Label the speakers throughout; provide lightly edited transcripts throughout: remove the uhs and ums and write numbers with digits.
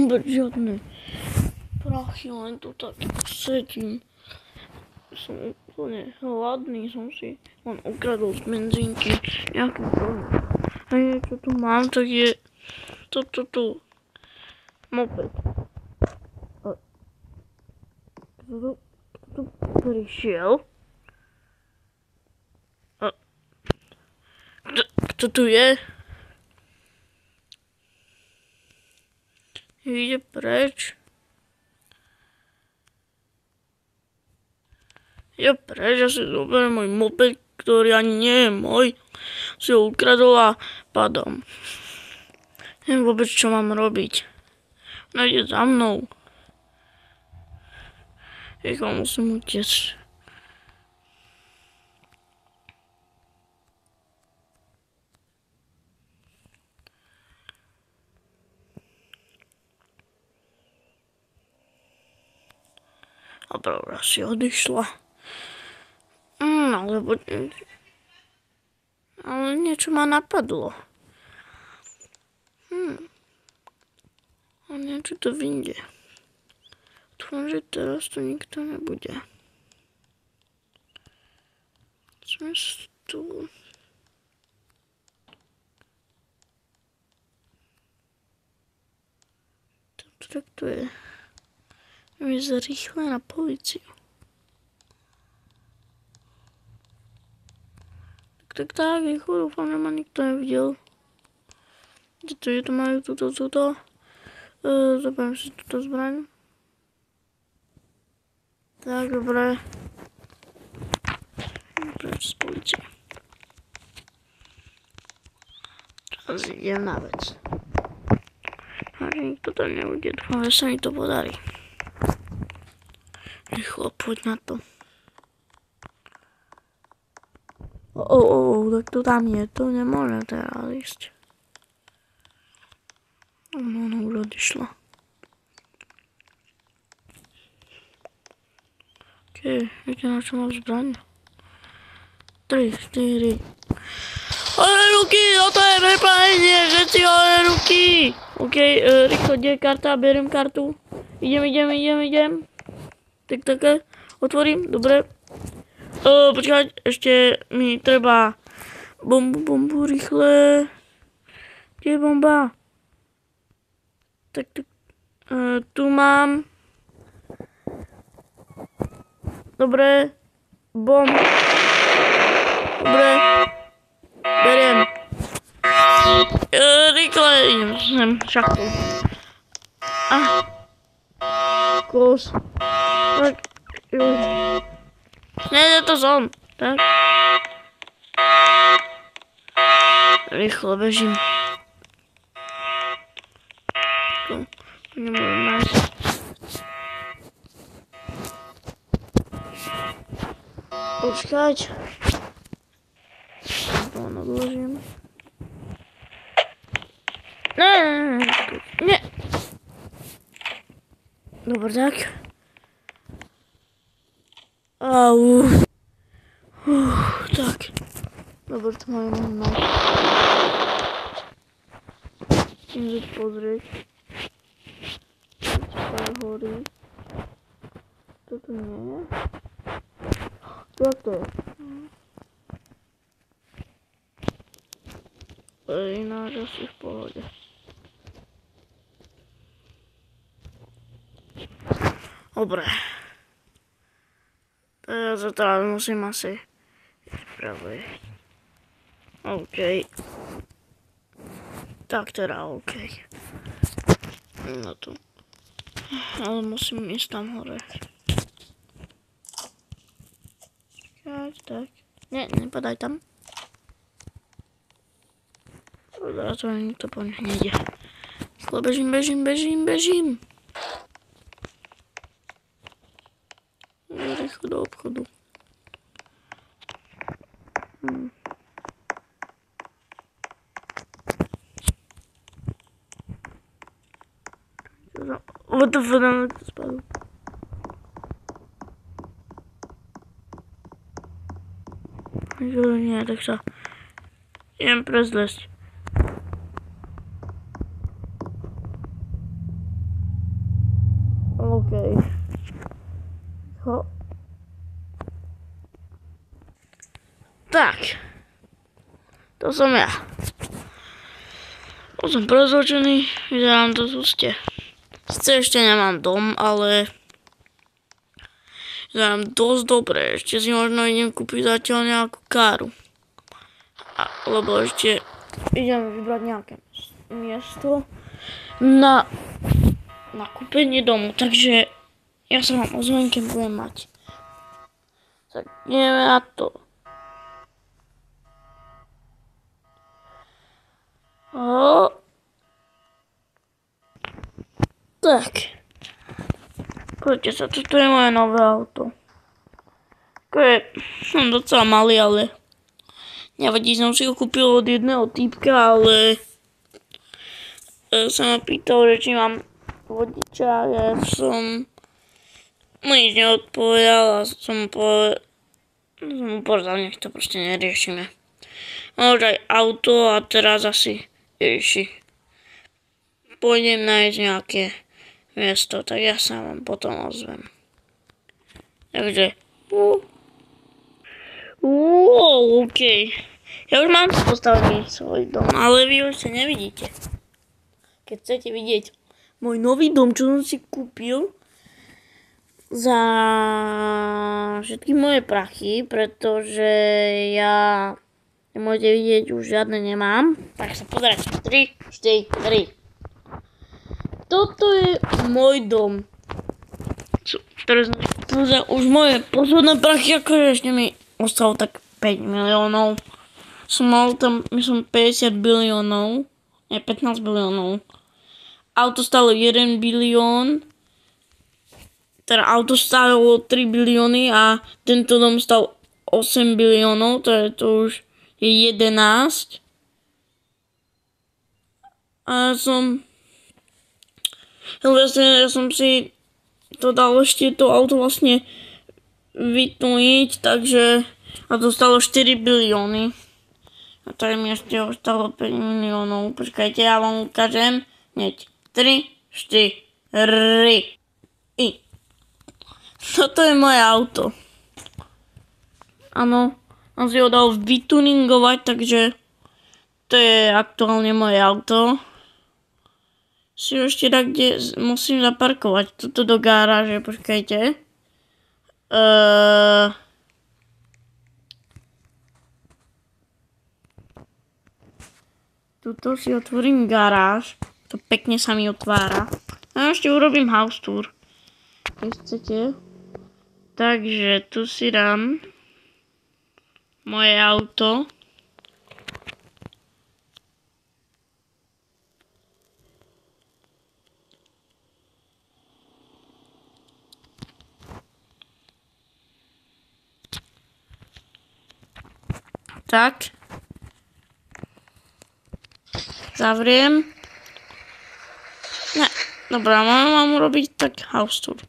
Speaker 1: vôbec žiadne prachy, len tu tak sedím. Som úplne hladný, som si len ukradol z benzínky nejaký produkt. A niečo tu mám, tak je toto tu moped. Kto tu prišiel? Kto tu je? Ide preč. Ja si zoberiem môj moped, ktorý ani nie je môj. Si ho ukradol a padám. Neviem vôbec, čo mám robiť. No ide za mnou. Rýchlo musím utiecť. A pravda si odišla. Ale niečo ma napadlo. A niečo to vyjde. Dúfam, že teraz tu nikto nebude. Sme tu. Tak to je. Ideme ísť rýchle na políciu. Tak, rýchlo, dúfam, že ma nikto nevidel. Kde to majú túto. Zoberiem si túto zbraň. Tak, dobre. Preč z polície. Teraz idem na vec. A že nikto to nebude, dúfam, že sa mi to podarí. Rýchlo, poď na to. Tak to tam je, to nemôže teraz ísť. No, už odišla. Viete, na čo mám zbraň? 3, 4. Hore ruky, toto je prepálenie, všetci hore ruky. Rýchlo, kde je karta, beriem kartu. Idem. Tak, otvorím, dobre. Počkať, ešte mi treba bombu, rýchle. Kde je bomba? Tak, tu mám. Dobre, bomb. Dobre, beriem. Rýchle, idem sem, šachtu. Kos. Tak, nie, to som. Tak. Rýchlo bežím. To nemôžem nájsť. Počkať. To odložím. Nie. Dobre, tak. Tak. Dobre, to máme mať. Idem sa pozrieť. Pár horí. Toto nie je. Jak to je? Ináč asi v pohode. Dobre. Ja sa teraz musím asi spraviť. OK. Tak teda OK. No tu. Ale musím ísť tam hore. Tak. Nie, nepadaj tam. Teraz to nikto po nich nejde. Bežím. Rýchlo do obchodu. What the fuck, nám to spadlo. Nie, tak sa idem prezlesť. OK. Tak. To som ja. To som prezločený, vyzerám to súste. Sice ešte nemám dom, ale vyzerám dosť dobre. Ešte si možno idem kúpiť zatiaľ nejakú káru. Lebo ešte idem vybrať nejaké miesto na kúpenie domu. Takže ja sa vám ozvem, keď budem mať. Tak ideme na to. Tak. Poďte sa, toto je moje nové auto. Som docela malý, ale nevadí, som si ho kúpil od jedného týpka, ale sa ma pýtal, že či mám vodiča, ja som mu nič neodpovedal a som mu povedal, nech to proste neriešime. Mám už aj auto a teraz asi pôjdem nájsť nejaké miesto, tak ja sa vám potom ozvem. Takže OK. Ja už mám postavený svoj dom, ale vy už sa nevidíte. Keď chcete vidieť môj nový dom, čo som si kúpil za všetky moje prachy, pretože ja nemôžete vidieť, už žiadne nemám. Tak sa pozerajte. 3, 4, 3. Toto je môj dom. Teraz už moje posledné prachy, akože ešte mi ostalo tak 5 miliónov. Som mal tam, myslím, 50 biliónov. Nie, 15 biliónov. Auto stalo 1 bilión. Teda auto stálo 3 bilióny a tento dom stal 8 biliónov. To už je 11. A ja som si to dal ešte to auto vlastne vytuniť, takže a to stalo 4 bilióny. A tady mi ešte ostalo 5 miliónov. Počkajte, ja vám ukážem. Hneď. 3, 4. Toto je moje auto. Áno, on si ho dal vytuningovať, takže to je aktuálne moje auto. Si ho ešte tak, kde musím zaparkovať. Tuto do garáže, počkajte. Tuto si otvorím garáž. To pekne sa mi otvára. A ešte urobím house tour. Keď chcete. Takže tu si dám moje auto. Tak. Zavriem. Ne, dobrá, mám urobiť tak house tour.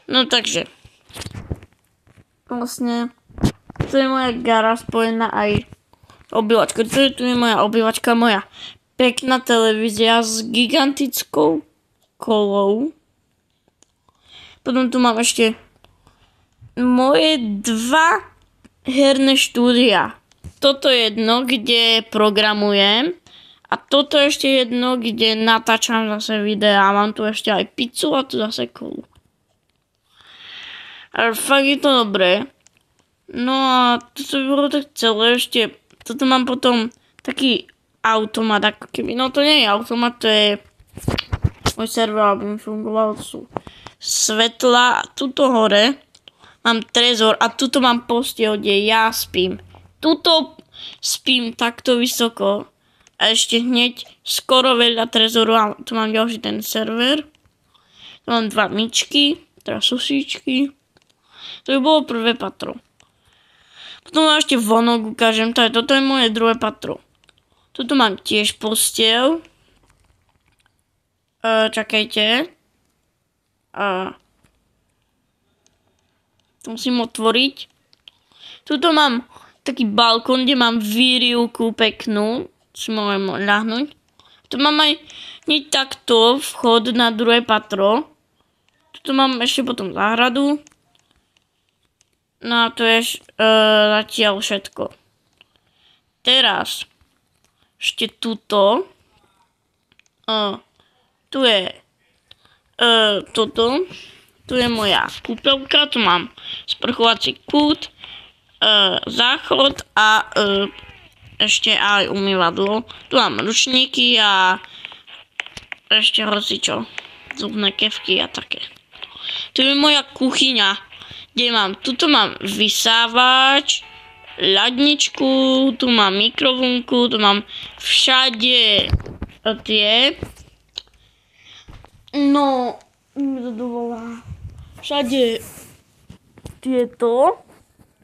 Speaker 1: No takže. Vlastne, to je moja garáž spojená aj obývačka. Tu je moja obývačka, moja pekná televízia s gigantickou kolou. Potom tu mám ešte moje 2 herné štúdia. Toto jedno, kde programujem a toto ešte jedno, kde natáčam zase videá. Mám tu ešte aj pizzu a tu zase kolu. Ale fakt je to dobré. No a toto by bolo tak celé ešte. Toto mám potom taký automat, ako keby. No to nie je automat, to je môj server, aby mi fungoval. Sú svetla. Tuto hore mám trezor a tuto mám postiel, kde ja spím. Tuto spím takto vysoko a ešte hneď skoro vedľa trezoru a tu mám ďalší ten server. Tu mám 2 myčky, teda susíčky. To by bolo prvé patro. Potom mám ešte vonok, ukážem, toto je moje druhé patro. Tuto mám tiež postiel. Čakajte. To musím otvoriť. Tuto mám taký balkón, kde mám výrivku peknú. Si môžem ľahnúť. Tu mám aj hneď takto vchod na druhé patro. Tu mám ešte potom záhradu. No a to je zatiaľ všetko. Teraz ešte tuto. Tu je toto. Tu je moja kúpeľka. Tu mám sprchovací kút, záchod a ešte aj umývadlo. Tu mám ručníky a ešte hocičo. Zubné kefky a také. Tu je moja kuchyňa, kde tuto mám vysávač, ľadničku, tu mám mikrovlnku, tu mám všade tie, no, všade tieto,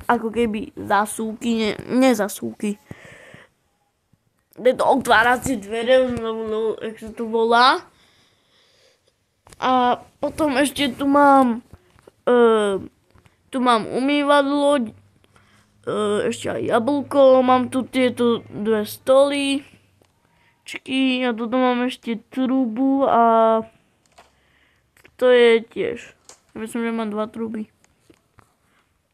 Speaker 1: ako keby zasúky, nezasúky. Tieto otváracie dvere, jak sa to volá. A potom ešte tu mám umývadlo, ešte aj jablko, mám tu tieto dve stoličky a toto mám ešte trubu a to je tiež, myslím, že mám 2 truby.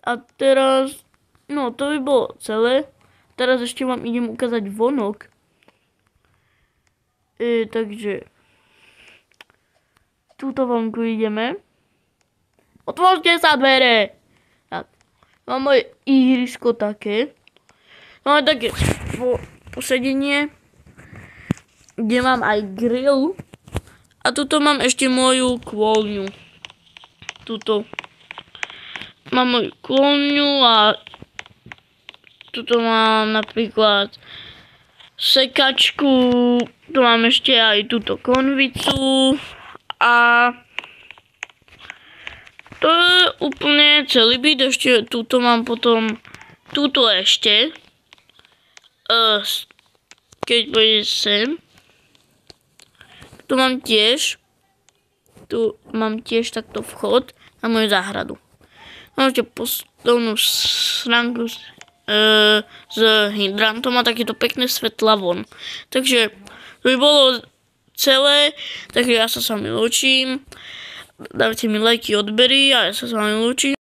Speaker 1: A teraz, no to by bolo celé, teraz ešte vám idem ukázať vonok, takže túto vonku ideme. Otvorte sa dvere! Tak. Mám moje ihrisko také. Máme také posedenie, kde mám aj grill. A tuto mám ešte moju kôlňu. Tuto. Mám moju kôlňu a tuto mám napríklad sekačku. Tu mám ešte aj túto konvicu. A to je úplne celý byt, ešte túto mám potom, túto ešte, keď pôjde sem, tu mám tiež takto vchod na moju záhradu. Mám ešte postavnú sranku s hydrantom a takéto pekné svetla von. Takže to by bolo celé, takže ja sa s vami lúčim. Dajte mi lajky, odbery a ja sa s vami lúčim.